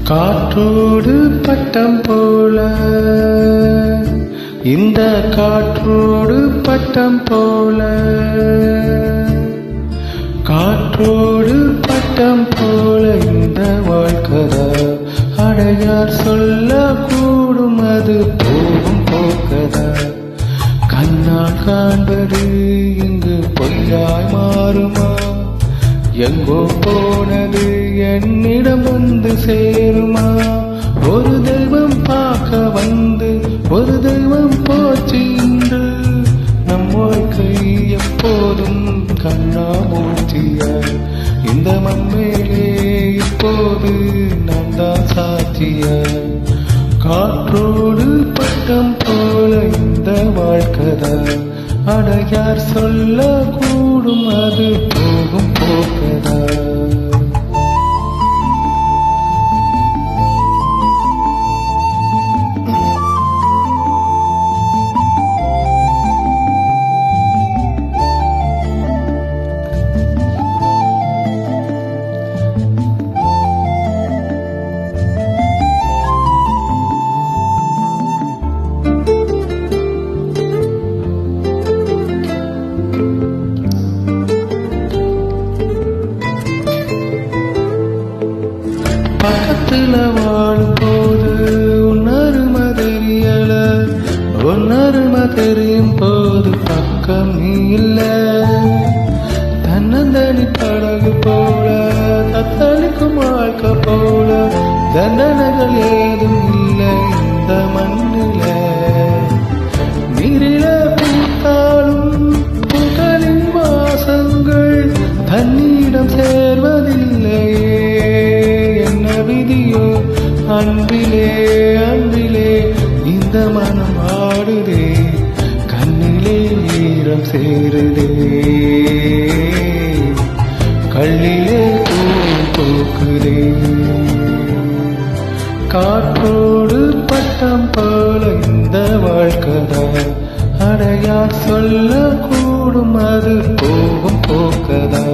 காற்றோடு பட்டம் போல இந்த காற்றோடு பட்டம் போல காற்றோடு பட்டம் போல இந்த வாழ்க்கதா அடையார் சொல்ல கூடும் அது போகும் போக்கதா கண்ணால் காண்பது இங்கு பொய்யாய் மாறுமா எங்கோ போனது என்னிடம் வந்து சேருமா ஒரு தெய்வம் பார்க்க வந்து ஒரு தெய்வம் போச்சு இன்று நம் வாழ்க்கை எப்போதும் கண்ணா மூச்சிய இந்த மண்மேலே இப்போது நான் தான் சாட்சிய காற்றோடு பட்டம் போல இந்த வாழ்க்கதா அடையார் சொல்ல கூடும் அது போகும் போக்கதா பக்கத்துல வாழும் போது உன்னருமை தெரியல உன்னருமை தெரியும் போது பக்கம் நீ இல்ல தன்னந்தனி படகு போல தத்தளிக்கும் வாழ்க்கை போல தண்டனைகள் ஏதும் இல்லை இந்த மண்ணில நீரில பூத்தாலும் புகழின் வாசங்கள் தன்னிடம் சேர்வதில்லையே விதியோ அன்பிலே அன்பிலே இந்த மனம் ஆடுதே கண்ணிலே ஈரம் சேருதே கள்ளிலே பூக்குதே காற்றோடு பட்டம் போல இந்த வாழ்க்கதா அடையார் சொல்ல கூடும் அது போகும் போக்கதா